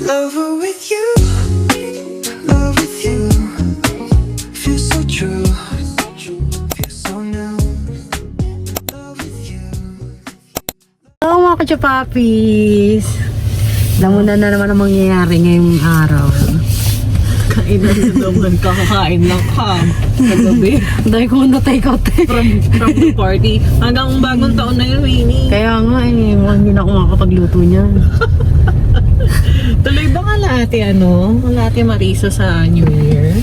Lover with you, love with you. Feels so true, feels so new. Love with you. Hello mga ka-chapapis! Alam mo na naman ang mangyayari ngayong araw. Kainan na naman, kakakain lang ka kagabi Dahil ko na take out from the party hanggang bagong taon na yun, Winnie. Kaya nga eh, hindi na ako makakapagluto niyan. Tuloy ba kalahati Marisa sa New Year?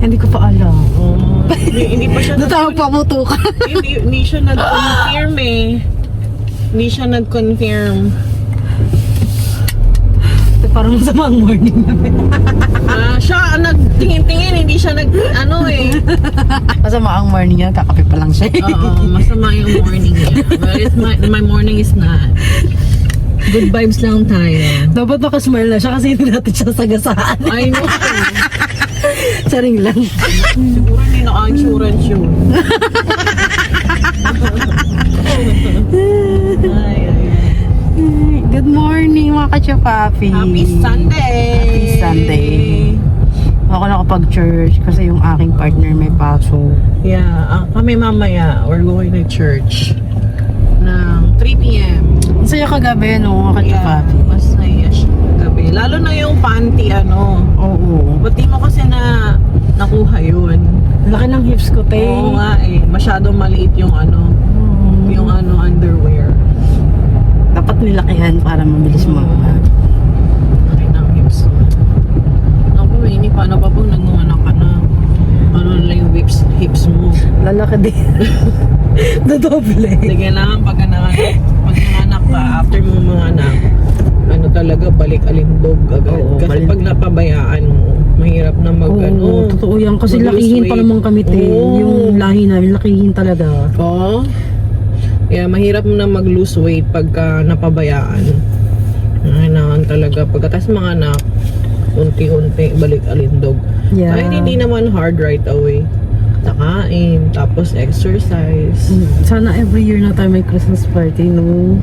Hindi ko pa alam. Oh, hindi pa siya Natawag pa mo to ka. hindi siya nag-confirm eh. Hindi siya nag-confirm. Parang masama ang morning namin. Siya nagtingin-tingin, hindi siya Masama ang morning niya, kakape pa lang siya. Oo, masama yung morning niya. But my morning is not. Good vibes lang tayo. Dapat nakasmile na siya kasi hindi natin siya sagasaan. I know. Saring lang. Siguro hindi naka-insurance yun. Ay. Good morning mga ka-chapapis. Happy Sunday! Happy Sunday. Ako nakapag-church kasi yung aking partner may pasok. Yeah, kami mamaya, we're going to church ng 3 p.m. Ang saya kagabi, no, mga Yeah, ka-chapapis. masaya siya gabi. Lalo na yung panty, Oo. Ba't di mo kasi nakuha yun? Laki ng hips ko, te. Oo nga eh, masyadong maliit yung yung underwear. Dapat nilakihan para mabilis mo. Laki ng hips mo. Naku, Winnie, paano pa pag nangunganak ka na? Ano na yung hips mo? Lalaki din. Dodoble. Sige lang, pag nanganak ka, after mo manganak, talaga balik alindog agad. Oo, Kasi pag napabayaan mo, mahirap na Totoo yan. Kasi mag-lose lakihin pa weight. naman kami, te. Oo. Yung lahi namin, lakihin talaga. Oo. Yeah, mahirap na mag-lose weight pagka napabayaan. Kailangan talaga pagkatas mga anak, unti-unti balik alindog. Yeah. Kahit hindi naman hard right away. Nakain, tapos exercise. Sana every year na tayo may Christmas party, no?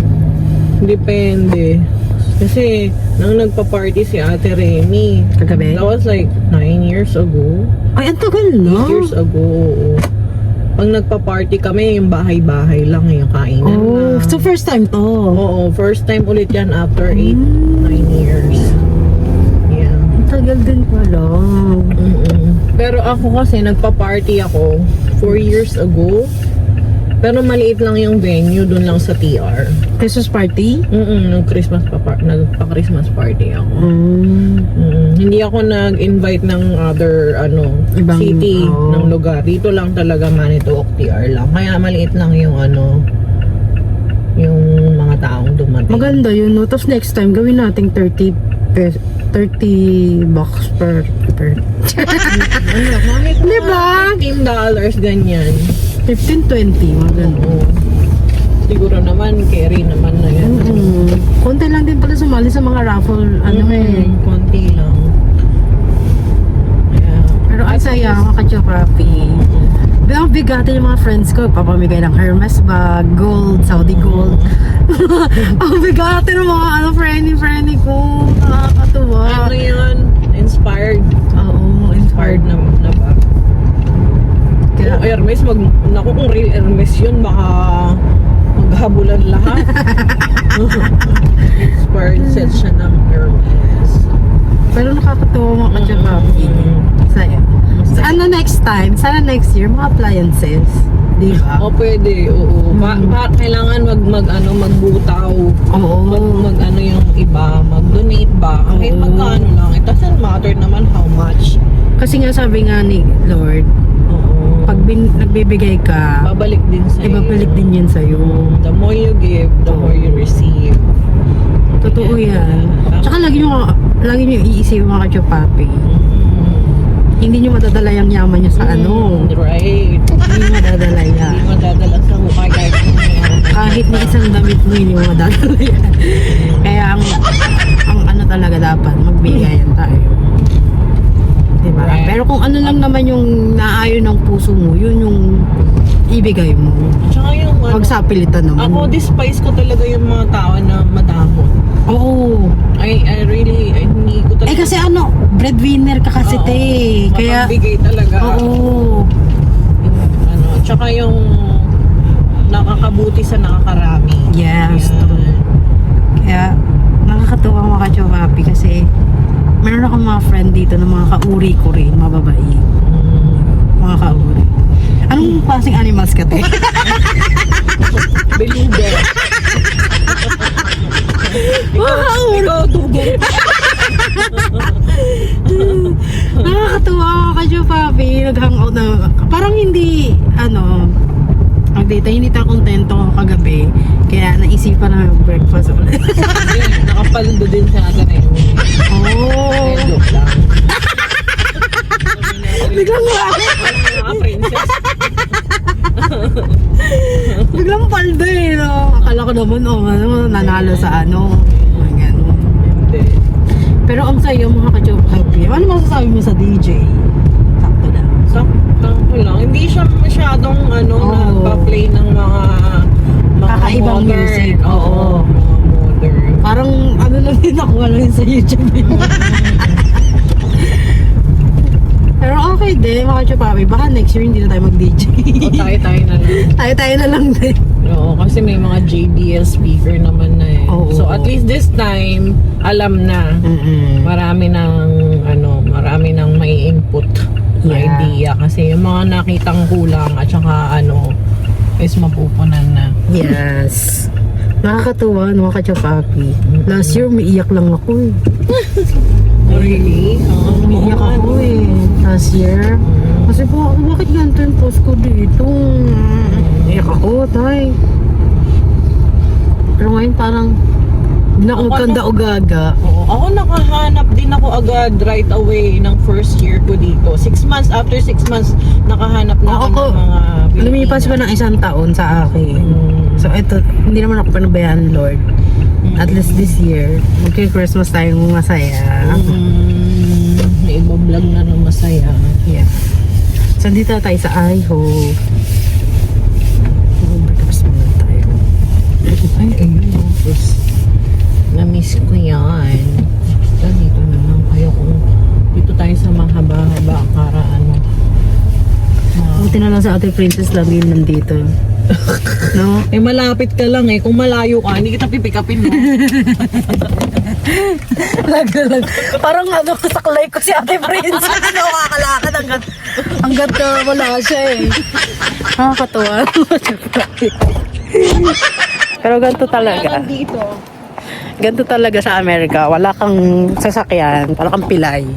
Depende. Kasi nang nagpa-party si Ate Remy, Kagabi? that was like 9 years ago. Ay, ang tagal, no? 8 years ago, oo. Pag nagpa-party kami, yung bahay-bahay lang yung kainan Oh, na. so first time to. Oo, first time ulit yan after 8-9 years. Yeah. Ang tagal din pala. Pero ako kasi nagpa-party ako 4 years ago. Pero maliit lang yung venue, dun lang sa TR. Christmas party? Nagpa-Christmas party ako. Hindi ako nag-invite ng other Ibang, city ng lugar. Dito lang talaga Manitowoc TR lang. Kaya maliit lang yung yung mga taong dumating. Maganda yun, no? Tapos next time, gawin nating 30 bucks per. Di ba? $15 ganyan. 15-20, maganda. Oo. Siguro naman, carry naman na yan. Konti lang din pala sumali sa mga raffle, Konti lang. Yeah. Pero ang saya, makaka-geography. Ang bigati yung mga friends ko, papamigay ng Hermes bag, gold, Saudi gold. Ang bigati ng mga friendly ko. Nakakatuwa. Ano yun? Inspired. Oo, Inspired na ba? Kaya, Kung Hermes, naku, kung real Hermes yun, baka maghabulan lahat. Inspired set siya ng Hermes. pero nakakatuwa mga ka-geography. Saya. Ano next time? Sana next year, mga appliances. Di ba? O pwede, oo. Kailangan magbutaw. Oo. Mag yung iba, mag-donate ba? Kahit Oo. magkano lang. It doesn't matter naman how much. Kasi nga sabi nga ni Lord, Oo. pag nagbibigay ka, Babalik din sa'yo. ibabalik din yun sa'yo. The more you give, the more you receive. Totoo yan. Tsaka lagi nyo iisip mga ka-papi. Hindi nyo madadala yung yaman nyo sa Right. Hindi nyo madadala yan. Hindi madadala sa hukay kahit Kahit na isang damit mo, hindi mo madadala yan. Kaya ang talaga dapat, magbigayan tayo. Diba? Right. Pero kung ano lang naman yung naayon ng puso mo, yun yung ibigay mo. Tsaka yung Magsapilitan naman. ako despise ko talaga yung mga tao na madamot. Oo. I really, hindi breadwinner ka kasi, te. Kaya, Makagbigay talaga. oo. Ano, tsaka yung nakakabuti sa nakakarami. Yes, Yan. true. Kaya, nakakatuwa mga ka-Chopapi kasi meron akong mga friend dito na mga kauri ko rin, mga babae. Mga kauri. Anong klaseng animals ka, te? Beluga. Ikaw, tugong. Nakakatuwa mga ka-Chopapi. Nag-hangout na, parang hindi, hindi tayo kontento kagabi. Kaya naisipan na breakfast ulit. Nakapaldo din siya natin eh. Oh! Joke lang. Biglang Mga princess. Biglang paldo eh, no? Akala ko naman, nanalo sa mga ganun. Hindi. Pero ang sayo, mga ka-Chopapi, ano masasabi mo sa DJ? Sakto lang. Sakto lang. Hindi siya masyadong nagpa-play ng mga Kakaibang modern. music. Oo. Mga modern. Parang lang din ako lang sa YouTube. Pero okay din, mga ka-Chopapi. Baka next year hindi na tayo mag-DJ. O tayo-tayo na lang. Tayo na lang din. Oo, kasi may mga JBL speaker naman na eh. Oo. So at least this time, alam na. Marami nang may input na Yeah. idea. Kasi yung mga nakitang kulang at saka is mapupunan na. Yes. Nakakatuwa, mga ka-Chopapi. Last year, umiiyak lang ako eh. Really? Umiiyak ako eh. Last year. Kasi bakit ganito yung post ko dito? Iyak ako, tay. Pero ngayon parang hindi na ako magkanda o gaga. Oo, ako nakahanap din ako agad right away ng first year ko dito. 6 months, after 6 months, nakahanap na ako ng mga lumipas pa ng 1 taon sa akin. So ito, hindi naman ako panabayaan, Lord. At least this year, magki-Christmas tayong masaya. May iba vlog na ng masaya. Yeah. So dito na tayo sa Iho. Breakfast muna tayo. Ay, ayun. Na-miss ko yan. Dito naman kayo kung dito tayo sa mahaba-haba para Buti na lang sa Ate Princess lagi nandito. No? eh malapit ka lang eh. Kung malayo ka, hindi kita pipikapin mo. Lag. Parang saklay ko si Ate Princess. Nakakalakad hanggat wala siya eh. Nakakatuwa. Pero ganito talaga. Dito. Ganito talaga sa Amerika. Wala kang sasakyan. Wala kang pilay.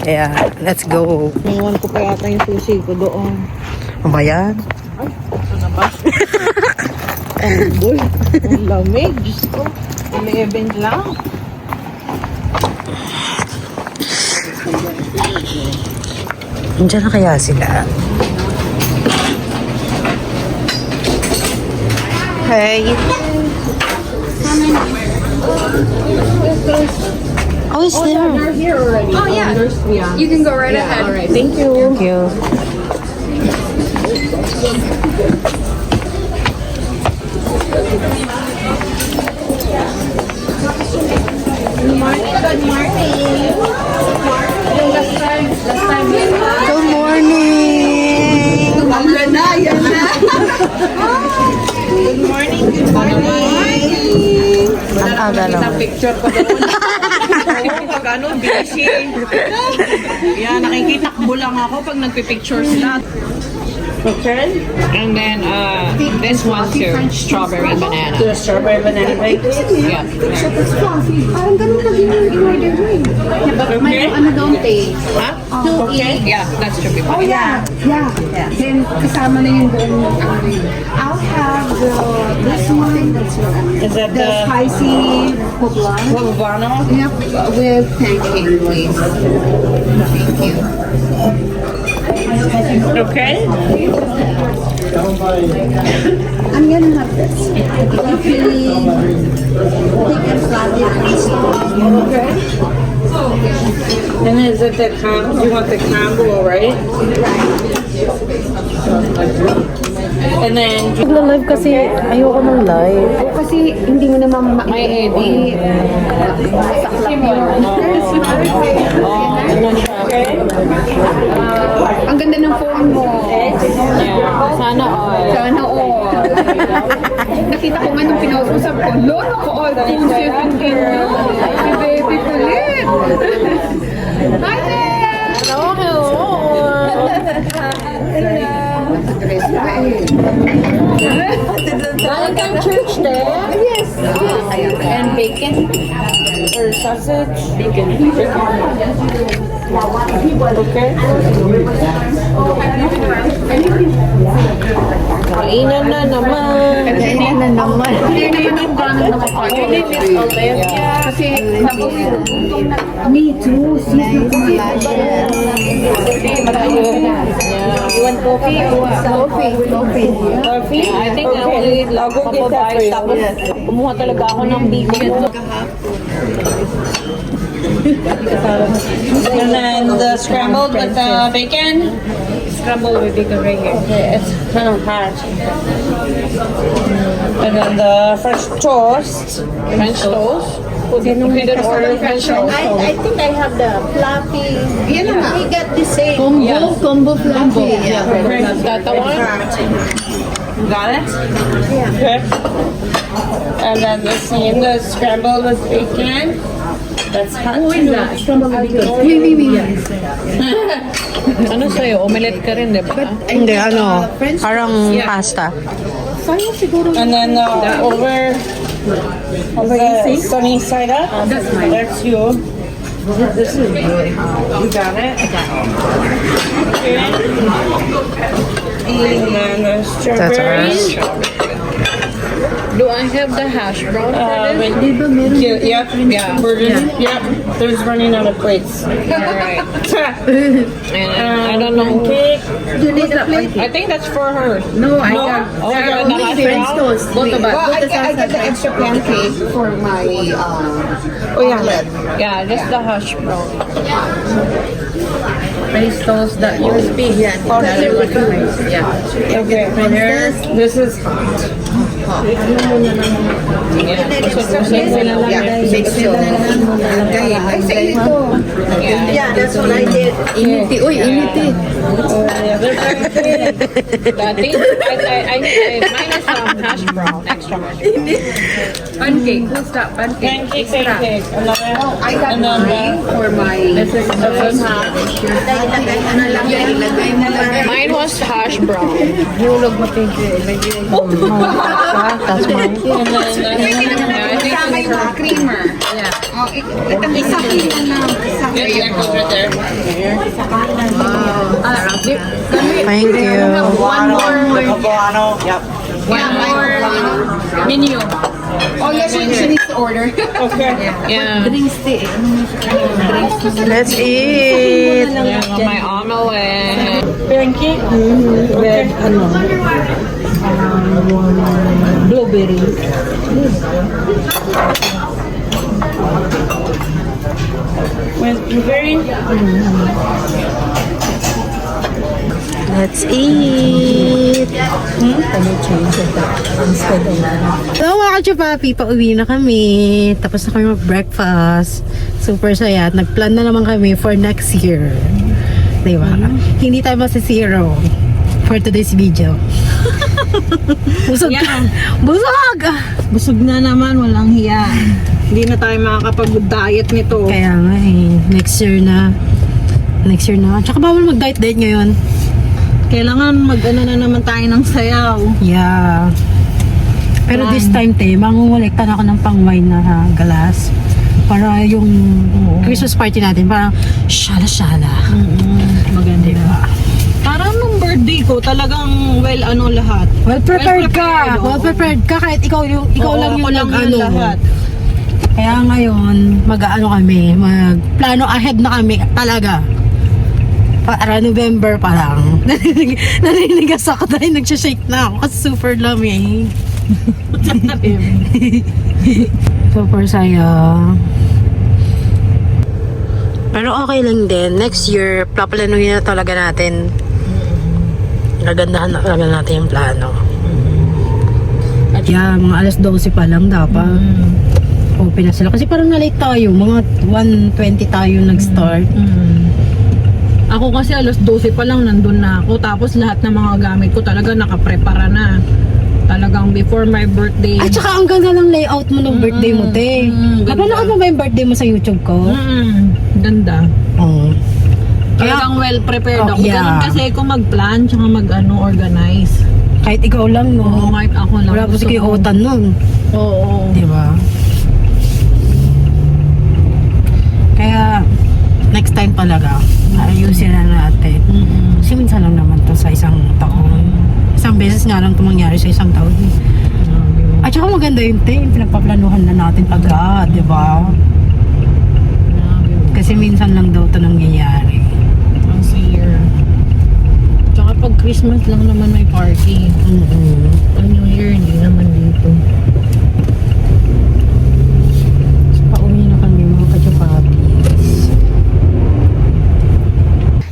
Kaya, let's go. Naiwan ko pa yata yung susi ko doon. Ano ba yan? Ito na ba? Ang boy. Ang lamig. Diyos ko. 11 lang. Nandiyan na kaya sila? Hey. Oh, it's there. They're here already. Oh, yeah. Yeah. You can go right ahead. All right. Thank you. Thank you. Good morning! Ang aga naman. Picture ko doon. Pag busy. Yan, nakikitakbo lang ako pag nagpipicture sila. Okay. And then this one's your strawberry banana. The strawberry banana baked? Yeah. Parang ganun ka din yung in-order mo eh. But may don't taste. Huh? To eat. Yeah, that's chubby Oh yeah. Then kasama na yung buong I'll have this one. Is that The spicy poblano. Poblano? Yep, with pancake, please. Thank you. Okay. I'm gonna have this. Coffee, thick and flat. Okay. And is it the you want the combo, right? And then Nagla-live kasi ayoko ng live. Kasi hindi mo naman may Eddie. masaklap yun. Nakita ko nga nung pinausap ko, lolo ko, all 217 na. Si baby kulit. Hi there! Galing kang church there? Yes. And bacon? Or sausage? Bacon. Okay. Kainan na naman. Hindi naman yung gano'n nakapagod. Kasi tapos me too. You want coffee? Coffee. Coffee? I think I will eat like a couple bites. Tapos kumuha talaga ako ng bacon. And then the scrambled with the bacon. Scrambled with bacon right here. Okay, it's kind of hot. And then the French toast. French toast? We didn't order French toast. I think I have the fluffy. Yan na nga. We got the same. Combo fluffy. Yeah. That the one? Got it? Yeah. Okay. And then the same, the scrambled with bacon. That's hot. Ano sa'yo? Omelette ka rin, di ba? Hindi, ano, parang pasta. And then over the sunny side up, that's you. This is good. You got it? I got it. Okay. And then the strawberries. Do I have the hash brown for this? Yep, yeah. Yep, there's running out of plates. Alright. And I don't know. Cake. You need a plate? I think that's for her. No, I No? got Oh, I got the hash French brown? toast. both of us. Well, I get the extra pancake for my Oh yeah. Yeah, just the hash brown. French toast, the USB. Yeah. Okay. This is yeah. Ay, sa ito. Yeah, that's what I did. Initi. Uy, initi. Mine is hash brown, extra hash brown. Pancake. Who's that? Pancake. Pancake. Oh, I got mine for my... This is the first half. Ilagay mo na lang. Ilagay mo lang. Mine was hash brown. That's mine. And then I think Kasama yung creamer. Yeah. Oh, itong isa kita na. Isa yeah, goes right there. Thank you. One more. Yep. One more. Menu. Oh, yes, she needs to order. Okay. Yeah. Let's eat. Yeah, my omelet. Pancake with ano? Blueberry. With blueberry. Let's eat. So mga kachupapi, pauwi na kami. Tapos na kami mag-breakfast. Super saya. At nag-plan na naman kami for next year. Diba? Hindi tayo masisiro for today's video. Busog ka. Busog! Busog na naman, walang hiya. Hindi na tayo makakapag-diet nito. Kaya nga eh. Next year na. Next year na. Tsaka bawal mag-diet ngayon. Kailangan mag-ano na naman tayo ng sayaw. Yeah. Pero this time, te, mangungulekta na ako ng pang-wine na galas. Para yung Christmas party natin, parang shala-shala. Maganda. Diba? Parang nung birthday ko, talagang lahat. Well prepared ka. Well-prepared, oo. Well prepared ka kahit ikaw lang yung ako lang nag-ano. lahat. Kaya ngayon, mag-ano kami, magplano ahead na kami talaga. Para November pa lang. Narinig ako dahil nagsashake na ako kasi super lamig. Super saya. Pero okay lang din. Next year, paplanuhin na talaga natin. Gagandahan na talaga natin yung plano. Yeah, mga alas 12 pa lang dapat. Open na sila. Kasi parang na-late tayo. Mga 1:20 tayo nag-start. Ako kasi alas 12 pa lang nandun na ako. Tapos lahat ng mga gamit ko talaga nakaprepara na. Talagang before my birthday. At saka ang ganda ng layout mo ng birthday mo, te. ganda. Napanood mo ba yung birthday mo sa YouTube ko? Ganda. Oo. Talagang well prepared Oh, ako. yeah. Ganun kasi ako mag-plan tsaka organize. Kahit ikaw lang, no? Oo, kahit ako lang. Wala po si gusto Kuya ko. Otan nun. Oo. Di ba? Kaya, next time talaga, ayusin na natin. Kasi minsan lang naman to sa isang taon. Isang beses nga lang ito mangyari sa isang taon. At saka maganda yun, te. Pinagpaplanuhan na natin agad, di ba? Kasi minsan lang daw ito nangyayari. Once a year. Tsaka pag Christmas lang naman may party. Pag New Year, hindi naman dito. Pauwi na kami mga kachupapis.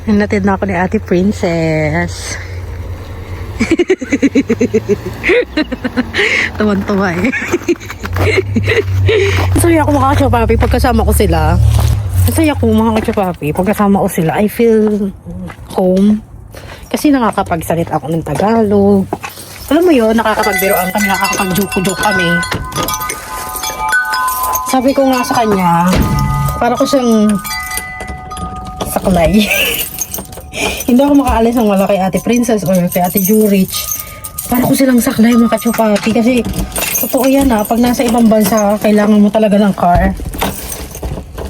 Natid na ako ni Ate Princess. Tuwan-tuwa eh. Masaya ako mga kachupapi pagkasama ko sila. Masaya ako mga kachupapi pagkasama ko sila. I feel home. Kasi nakakapagsalit ako ng Tagalog. Alam mo yun, nakakapagbiroan kami, nakakapag-joke kami. Sabi ko nga sa kanya, para ko siyang saklay. Hindi ako makaalis ng wala kay Ate Princess or kay Ate Jurich. Para ko silang saklay mga kachupati. Kasi totoo yan pag nasa ibang bansa, kailangan mo talaga ng car.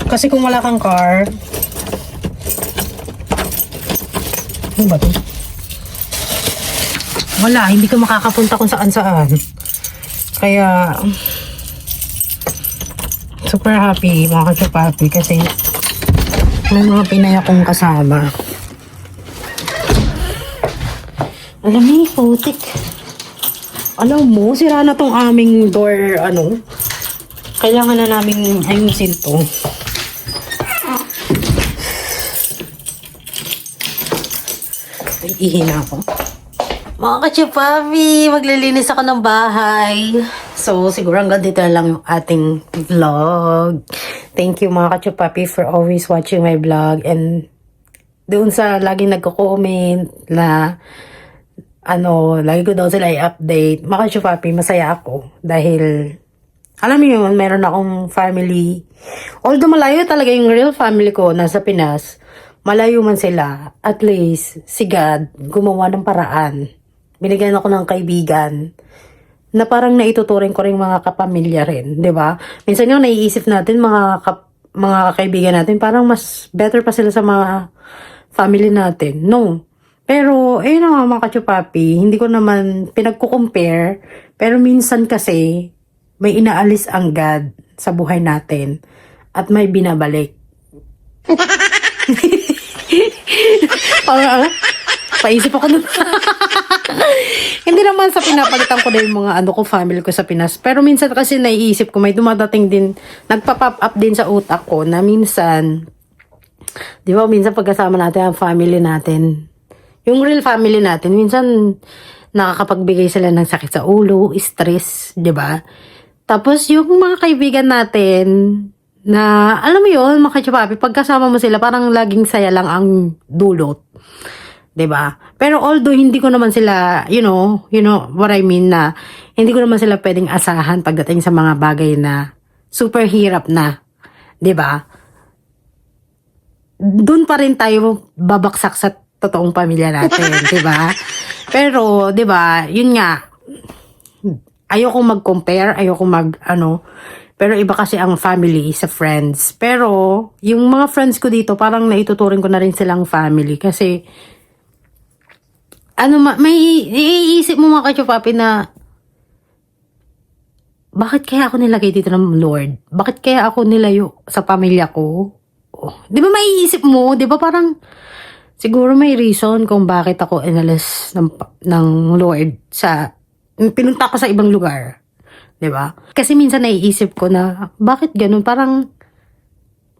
Kasi kung wala kang car, ano ba ito? Wala, hindi ka makakapunta kung saan-saan. Kaya, super happy mga kachupati kasi may mga Pinay akong kasama. Alam mo, putik. Alam mo, sira na tong aming door, Kailangan na namin ayusin to. Ay, ihina ako. Mga kachupapi, maglilinis ako ng bahay. So, siguro hanggang dito na lang yung ating vlog. Thank you mga kachupapi for always watching my vlog. And doon sa laging nagko-comment na lagi ko daw sila i-update. Mga kachupapi, masaya ako. Dahil, alam mo yun, meron akong family. Although malayo talaga yung real family ko nasa Pinas, malayo man sila, at least, si God, gumawa ng paraan. Binigyan ako ng kaibigan na parang naituturing ko rin mga kapamilya rin, di ba? Minsan yung naiisip natin, mga kaibigan natin, parang mas better pa sila sa mga family natin. No. Pero, ayun nga mga kachupapi, hindi ko naman pinagkukompare, pero minsan kasi, may inaalis ang God sa buhay natin at may binabalik. Paisip ako nun. Hindi naman sa pinapalitan ko na yung mga family ko sa Pinas. Pero minsan kasi naiisip ko, may dumadating din, nagpa-pop up din sa utak ko na minsan, di ba, minsan pagkasama natin ang family natin, yung real family natin, minsan nakakapagbigay sila ng sakit sa ulo, stress, di ba? Tapos yung mga kaibigan natin, na alam mo yun, mga kachupapi, pagkasama mo sila, parang laging saya lang ang dulot. 'Di ba? Pero although hindi ko naman sila, you know what I mean, na hindi ko naman sila pwedeng asahan pagdating sa mga bagay na super hirap na, 'di ba? Doon pa rin tayo babaksak sa totoong pamilya natin, 'di ba? Pero 'di ba, yun nga, ayoko mag-compare, ayoko pero iba kasi ang family sa friends. Pero yung mga friends ko dito, parang naituturing ko na rin silang family kasi may iisip mo mga kachupapi na bakit kaya ako nilagay dito ng Lord? Bakit kaya ako nilayo sa pamilya ko? Oh, di ba maiisip mo? Di ba parang siguro may reason kung bakit ako inalis ng Lord pinunta ko sa ibang lugar. Di ba? Kasi minsan naiisip ko na bakit ganun? Parang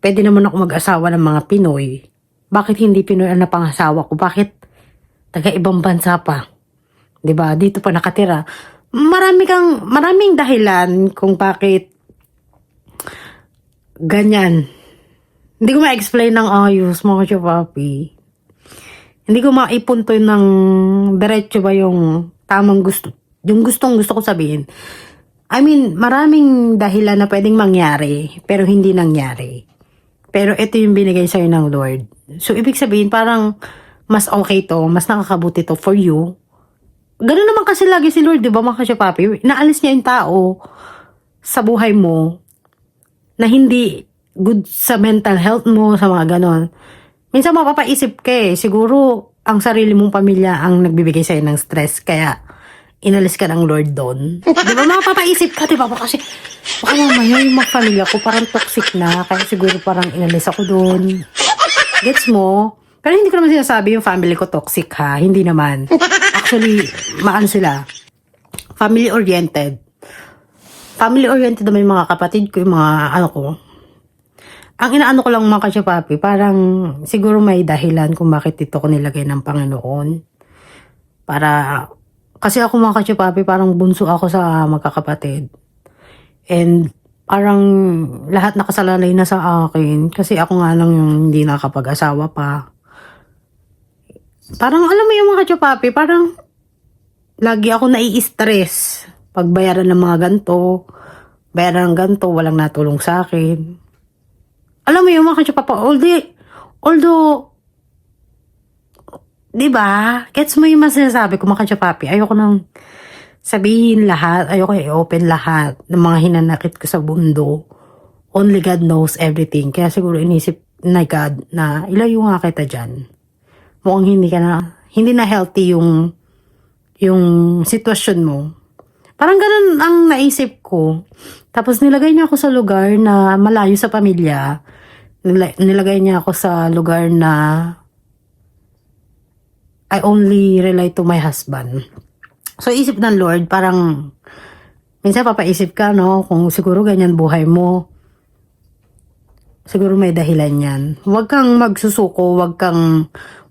pwede naman ako mag-asawa ng mga Pinoy. Bakit hindi Pinoy ang napangasawa ko? Bakit taga ibang bansa pa? 'Di ba? Dito pa nakatira. Maraming dahilan kung bakit ganyan. Hindi ko ma-explain ng ayos, mga kachupapi. Hindi ko maipunto ng diretso ba yung tamang Yung gusto ko sabihin, I mean, maraming dahilan na pwedeng mangyari, pero hindi nangyari. Pero ito yung binigay sa'yo ng Lord. So, ibig sabihin, parang mas okay to, mas nakakabuti to for you. Ganun naman kasi lagi si Lord, di ba mga kasyapapi? Naalis niya yung tao sa buhay mo na hindi good sa mental health mo, sa mga ganon. Minsan mapapaisip ka siguro ang sarili mong pamilya ang nagbibigay sa'yo ng stress, kaya inalis ka ng Lord doon. Di ba mapapaisip ka, di ba? Kasi baka mamaya yung mga pamilya ko parang toxic na, kaya siguro parang inalis ako doon. Gets mo? Pero hindi ko naman sinasabi yung family ko toxic ha, hindi naman. Actually, maano sila? Family-oriented. Family-oriented naman yung mga kapatid ko, yung mga ano ko. Ang inaano ko lang mga kasyapapi, parang siguro may dahilan kung bakit ito ko nilagay ng Panginoon. Kasi ako mga kasyapapi, parang bunso ako sa magkakapatid. And parang lahat nakasalalay na sa akin. Kasi ako nga lang yung hindi nakapag-asawa pa. Parang alam mo yung mga kasyapapi, parang lagi ako nai-stress. Pagbayaran ng mga ganto, bayaran ng ganto, walang natulong sa akin. Alam mo yung mga katsapapa, although, di ba? Gets mo yung sinasabi ko mga katsapapi? Ayoko nang sabihin lahat, ayoko i-open lahat ng mga hinanakit ko sa mundo. Only God knows everything. Kaya siguro inisip na God na ilayo nga kita dyan. Mukhang hindi na healthy yung sitwasyon mo. Parang ganun ang naisip ko. Tapos nilagay niya ako sa lugar na malayo sa pamilya. Nilagay niya ako sa lugar na I only rely to my husband. So isip ng Lord, parang minsan papaisip ka, no? Kung siguro ganyan buhay mo, siguro may dahilan yan. Huwag kang magsusuko, wag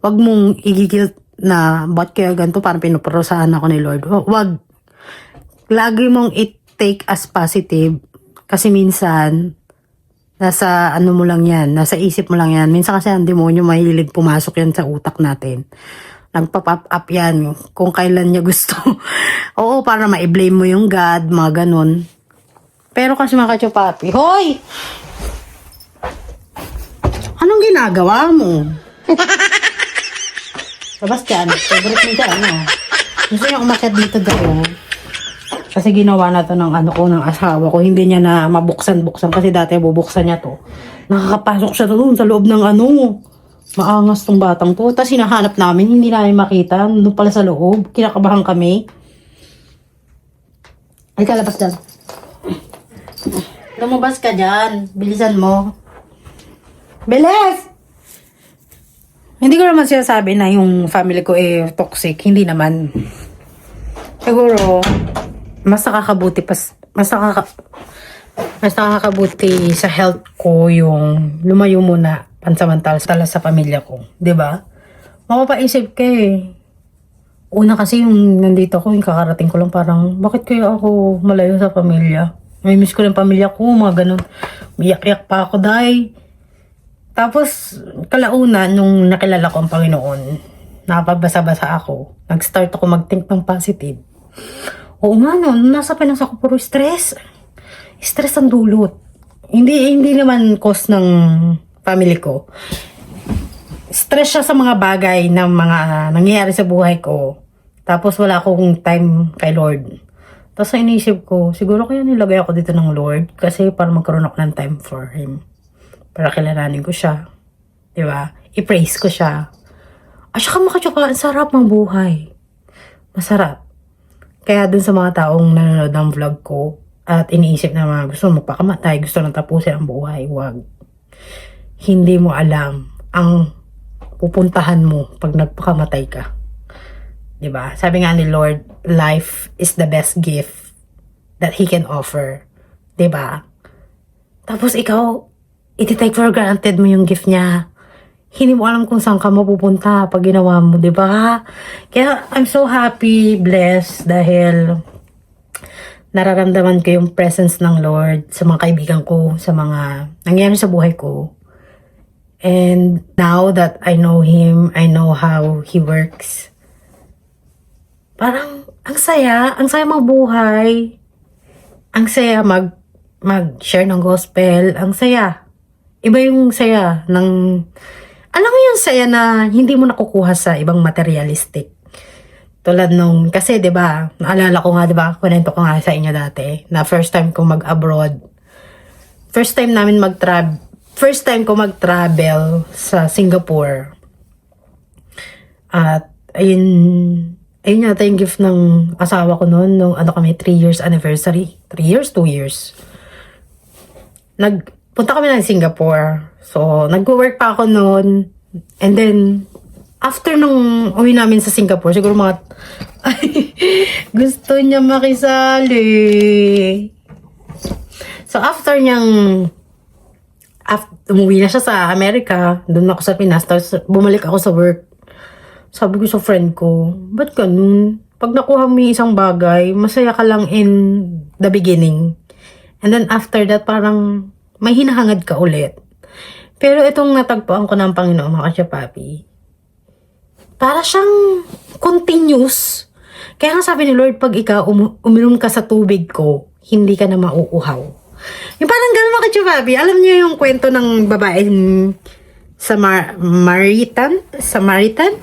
mong igigil na ba't kaya ganito, parang pinuparusahan ako ni Lord. Wag. Lagi mong i-take as positive kasi minsan nasa ano mo lang yan, nasa isip mo lang yan. Minsan kasi ang demonyo mahilig pumasok yan sa utak natin. Nagpa-pop up yan kung kailan niya gusto. Oo, para ma-blame mo yung God, mga ganun. Pero kasi mga katsupapi, hoy! Anong ginagawa mo? Sebastian, favorite mo dyan, no? Gusto niya umakyat dito daw. Kasi ginawa na to ng ng asawa ko. Hindi niya na mabuksan-buksan kasi dati bubuksan niya to. Nakakapasok siya doon sa loob ng maangas tong batang to. Tapos hinahanap namin, hindi namin makita. Doon pala sa loob. Kinakabahan kami. Ay, kalabas dyan. Lumabas ka dyan. Bilisan mo. Bilis! Hindi ko naman sinasabi na yung family ko toxic. Hindi naman. Siguro, mas nakakabuti sa health ko yung lumayo muna pansamantala sa pamilya ko, 'di ba? Mapapaisip ka Una kasi yung nandito ko, yung kakarating ko lang, parang bakit kaya ako malayo sa pamilya? May miss ko ng pamilya ko, mga ganun. Iyak-iyak pa ako, day. Tapos kalaunan nung nakilala ko ang Panginoon, napabasa-basa ako. Nag-start ako mag-think ng positive. Oo nga no, nasa Pinas ako puro stress. Stress ang dulot. Hindi naman cause ng family ko. Stress siya sa mga bagay na mga nangyayari sa buhay ko. Tapos wala akong time kay Lord. Tapos inisip ko, siguro kaya nilagay ako dito ng Lord kasi para magkaroon ako ng time for Him. Para kilalanin ko siya. Diba? I-praise ko siya. At saka makatsuka, ang sarap ng buhay. Masarap. Kaya dun sa mga taong nanonood ng vlog ko at iniisip na mga gusto magpakamatay, gusto nang tapusin ang buhay, wag. Hindi mo alam ang pupuntahan mo pag nagpakamatay ka. Diba? Sabi nga ni Lord, life is the best gift that He can offer. Diba? Tapos ikaw, iti-take for granted mo yung gift niya. Hindi mo alam kung saan ka mapupunta pag ginawa mo, di ba? Kaya I'm so happy, blessed, dahil nararamdaman ko yung presence ng Lord sa mga kaibigan ko, sa mga nangyari sa buhay ko. And now that I know Him, I know how He works. Parang ang saya mabuhay. Ang saya mag-share ng gospel. Ang saya. Iba yung saya ng, alam mo yung saya na hindi mo nakukuha sa ibang materialistic. Tulad nung, kasi 'di ba, naalala ko nga 'di ba, kwento ko nga sa inyo dati, na first time ko mag-abroad. First time ko mag-travel sa Singapore. At ayun yata yung gift ng asawa ko noon, nung ano kami, 3 years anniversary. 3 years, 2 years. Punta kami ng Singapore. So, nag-work pa ako noon. And then, after nung uwi namin sa Singapore, siguro mga, gusto niya makisali. So, after umuwi na siya sa Amerika, doon ako sa Pinas, tapos bumalik ako sa work. Sabi ko sa friend ko, ba't ganun? Pag nakuha mo yung isang bagay, masaya ka lang in the beginning. And then after that, parang may hinahangad ka ulit. Pero itong natagpuan ko ng Panginoon, mga Kachapapi, para siyang continuous. Kaya nga sabi ni Lord, pag ikaw uminom ka sa tubig ko, hindi ka na mauuhaw. Yung parang gano'n, mga Kachapapi. Alam niyo yung kwento ng babaeng Samaritan,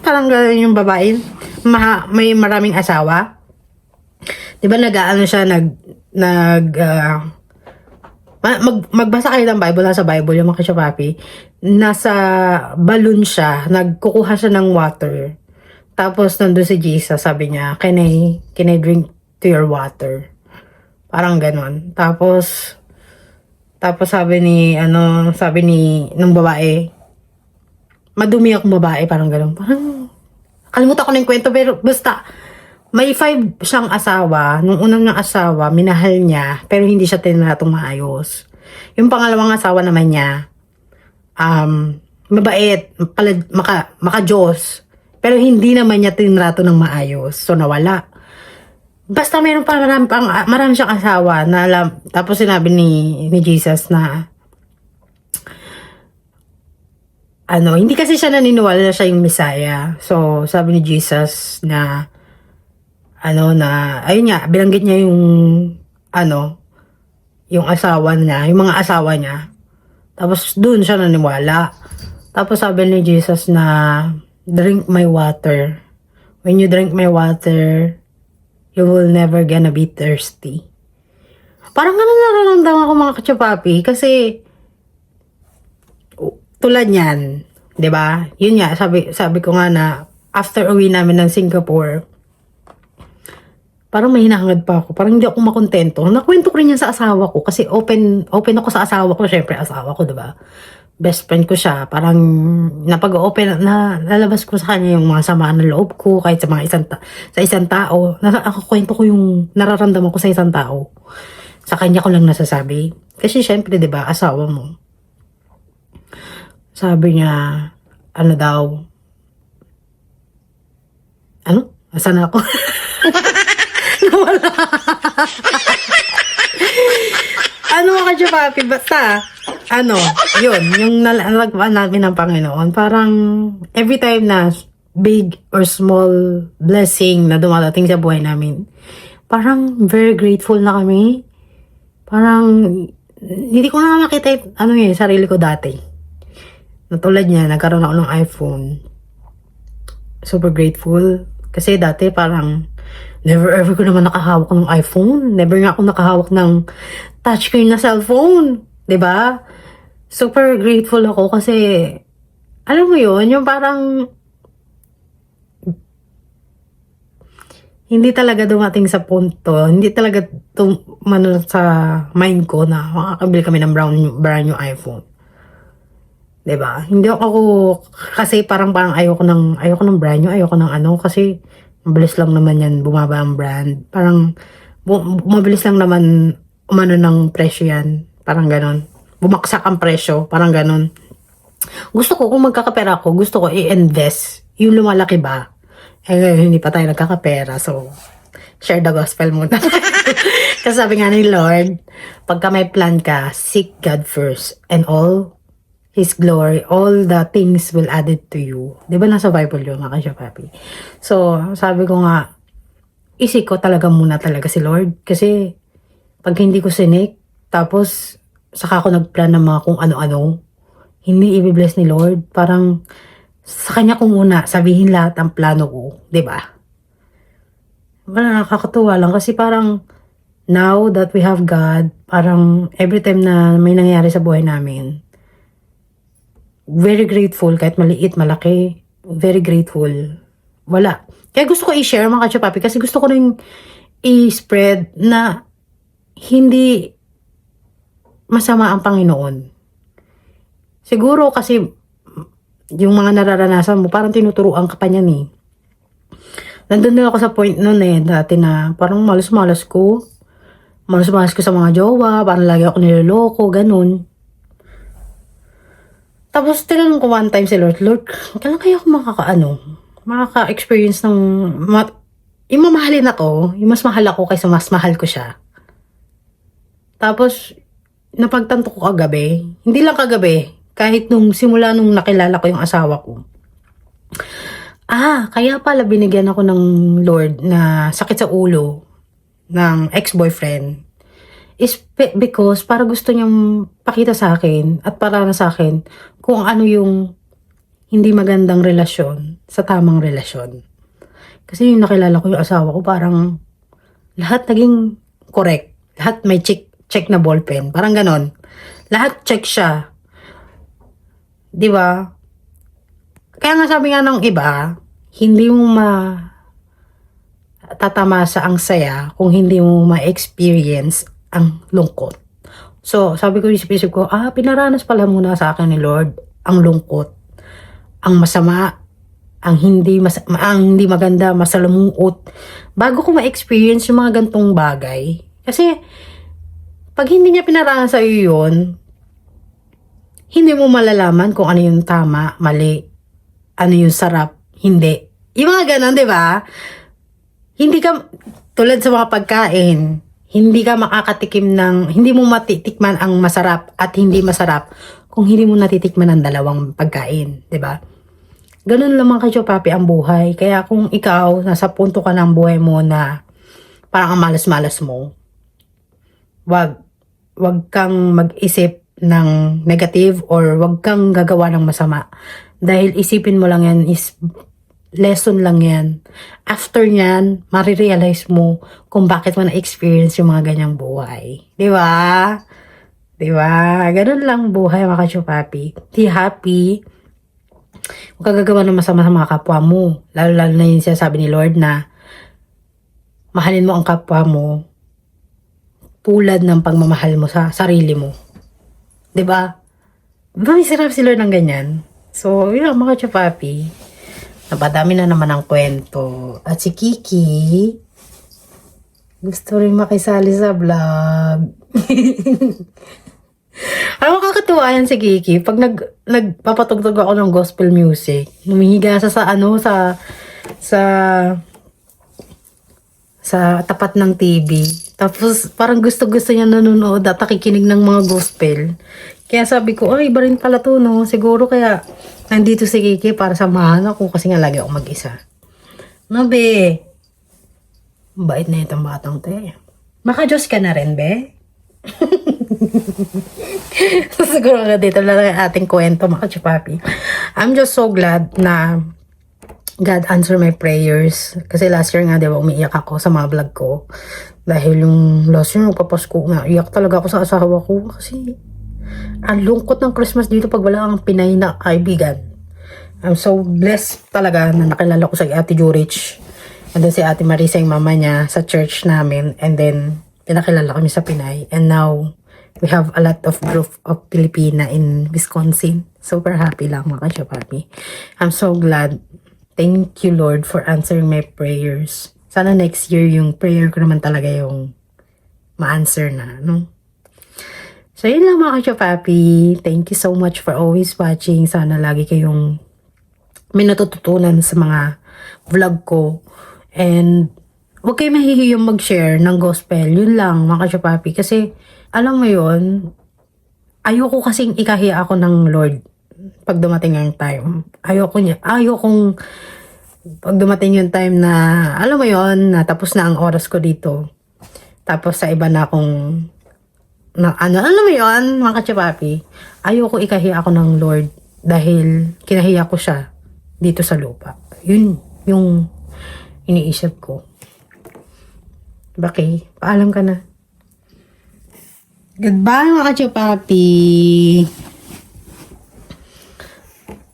parang gano'n yung babae, may maraming asawa. 'Di ba nag-aano siya, magbasa kayo ng Bible, nasa Bible yung mga Kachapapi, nasa balloon siya, nagkukuha siya ng water. Tapos nandun si Jesus, sabi niya, can I drink to your water? Parang gano'n. Tapos sabi nung babae, madumi akong babae, parang gano'n. Parang, kalimutan ko na yung kwento, pero basta, may 5 siyang asawa. Nung unang niyang asawa, minahal niya, pero hindi siya tinratong maayos. Yung pangalawang asawa naman niya, mabait, maka-Diyos, pero hindi naman niya tinrato ng maayos. So, nawala. Basta mayroon pa marami siyang asawa, tapos sinabi ni Jesus na, hindi kasi siya naniniwala na siya yung Messiah. So, sabi ni Jesus na, ayun nga, binanggit niya yung asawa niya, yung mga asawa niya. Tapos, dun siya naniwala. Tapos, sabi ni Jesus na, drink my water. When you drink my water, you will never gonna be thirsty. Parang ganun nararamdaman ko, mga Kachapapi, kasi, tulad niyan, 'di ba? Yun nga, sabi ko nga na after uwi namin ng Singapore, parang may hinahangad pa ako. Parang hindi ako makontento. Nakwento ko rin yan sa asawa ko kasi open ako sa asawa ko. Syempre, asawa ko, 'di ba? Best friend ko siya. Parang napag-open na lalabas ko sa kanya yung mga samaan ng loob ko kahit sa isang tao. Ako kwento ko yung nararamdaman ko sa isang tao. Sa kanya ko lang nasasabi. Kasi syempre, 'di ba, asawa mo. Sabi niya, Asan ako? Nawala. Mga Kachapapi, basta, yun, yung nalagpan namin ng Panginoon, parang every time na big or small blessing na dumadating sa buhay namin, parang very grateful na kami. Parang, hindi ko na makita sarili ko dati. Natulad niya, nagkaroon ako ng iPhone. Super grateful. Kasi dati parang, never ever ko naman nakahawak ng iPhone. Never nga ako nakahawak ng touchscreen na cellphone. 'Di ba? Super grateful ako kasi, alam mo yun, yung parang, hindi talaga dumating sa punto, hindi talaga sa mind ko na makakabili kami ng brand new iPhone. 'Di ba? Hindi ako kasi parang ayoko ng brand new, ayoko ng kasi mabilis lang naman yan bumaba ang brand. Parang mabilis lang naman umano ng presyo yan. Parang ganon. Bumaksak ang presyo, parang ganon. Gusto ko, kung magkakapera ako, gusto ko i-invest. Yung lumalaki ba? Ngayon hindi pa tayo nagkakapera, so share the gospel muna. Kasi sabi nga ni Lord, pagka may plan ka, seek God first and all His glory, all the things will add it to you. Di ba nasa Bible yun, mga Kachapapi? So, sabi ko nga, isip ko talaga muna talaga si Lord. Kasi, pag hindi ko sinik, tapos, saka ako nagplan ng mga kung ano-ano, hindi i-bless ni Lord. Parang, sa kanya ko muna sabihin lahat ang plano ko. 'Di ba? Parang nakakatuwa lang kasi parang, now that we have God, parang every time na may nangyayari sa buhay namin, very grateful kahit maliit, malaki, very grateful. Wala. Kaya gusto ko i-share mga kachapapi kasi gusto ko rin i-spread na hindi masama ang Panginoon. Siguro kasi yung mga nararanasan mo, parang tinuturuan ka pa niyan eh. Nandun din ako sa point nun eh, dati na parang malas-malas ko. Malas-malas ko sa mga jowa, parang lagi ako niloloko, ganun. Tapos tinanong ko one time si Lord, kailan kaya ako makaka-experience ng, yung mamahalin ako, yung mas mahal ako kaysa mas mahal ko siya. Tapos, napagtanto ko kagabi, hindi lang kagabi, kahit simula nung nakilala ko yung asawa ko. Kaya pala binigyan ako ng Lord na sakit sa ulo ng ex-boyfriend is because para gusto niyang pakita sa akin at para na sa akin kung ano yung hindi magandang relasyon sa tamang relasyon. Kasi yung nakilala ko yung asawa ko parang lahat naging correct. Lahat may check na ballpen. Parang ganon. Lahat check siya. Di ba? Kaya nga sabi nga ng iba, hindi mo tatamasa ang saya kung hindi mo ma-experience ang lungkot. So, sabi ko, isip ko, pinaranas pala muna sa akin ni Lord ang lungkot, ang masama, ang hindi maganda, masalumuot, bago ko ma-experience yung mga gantong bagay. Kasi, pag hindi niya pinaranas sa iyo yun, hindi mo malalaman kung ano yung tama, mali, ano yung sarap, hindi. Yung mga ganon, di ba? Hindi ka, tulad sa mga pagkain, hindi ka makakatikim hindi mo matitikman ang masarap at hindi masarap kung hindi mo natitikman ang dalawang pagkain, di ba? Ganun lang mga kachopapi ang buhay. Kaya kung ikaw, nasa punto ka ng buhay mo na parang ang malas-malas mo, wag kang mag-isip ng negative or wag kang gagawa ng masama. Dahil isipin mo lang yan is lesson lang yan. After nyan, marirealize mo kung bakit mo na-experience yung mga ganyang buhay. Di ba? Di ba? Ganun lang buhay mga kachupapi. Be happy. Huwag ka gagawa ng masama sa mga kapwa mo. Lalo na yung sinasabi ni Lord na mahalin mo ang kapwa mo tulad ng pagmamahal mo sa sarili mo. Di ba? Diba may sarap si Lord ng ganyan? So, yun lang mga kachupapi. Napadami na naman ang kwento. At si Kiki, gusto rin makisali sa vlog. Alam mo, kakatuwa yan si Kiki. Pag nagpapatugtog ako ng gospel music, humihiga sa tapat ng TV. Tapos, parang gusto-gusto niya nanonood at nakikinig ng mga gospel. Kaya sabi ko, iba rin pala to, no? Siguro kaya nandito si Kiki para samahan ako kasi nga lagi ako mag-isa. No, be? Bait na itong batang to eh. Maka-Diyos ka na rin, be? So, siguro nga dito lang ang ating kwento, mga chupapi. I'm just so glad na God answer my prayers. Kasi last year nga, diba, umiiyak ako sa mga vlog ko. Dahil yung last year, magpapasko nga, iyak talaga ako sa asawa ko. Kasi ang lungkot ng Christmas dito pag wala kang Pinay na kaibigan. I'm so blessed talaga na nakilala ko sa Ate Jurich. And then si Ate Marisa, yung mama niya, sa church namin. And then, pinakilala kami sa Pinay. And now, we have a lot of group of Filipina in Wisconsin. Super happy lang mga kachapapi. I'm so glad. Thank you, Lord, for answering my prayers. Sana next year, yung prayer ko naman talaga yung ma-answer na, no? So, yun lang mga kachapapi. Thank you so much for always watching. Sana lagi kayong may natututunan sa mga vlog ko. And, huwag kayo mahihiyong mag-share ng gospel. Yun lang mga kachapapi. Kasi, alam mo yun, ayoko kasing ikahiya ako ng Lord pag dumating ang time. Ayokong Pag dumating yung time na, alam mo yon, na tapos na ang oras ko dito. Tapos sa iba na akong, na, alam mo yon, mga kachapapi, ayoko ikahiya ako ng Lord dahil kinahiya ko siya dito sa lupa. Yun, yung iniisip ko. Okay, paalam ka na. Goodbye mga kachapapi.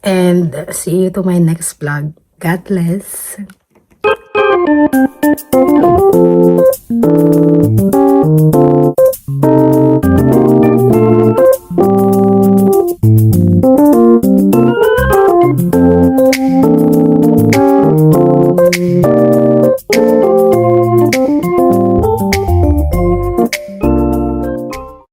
And see you to my next vlog. God bless.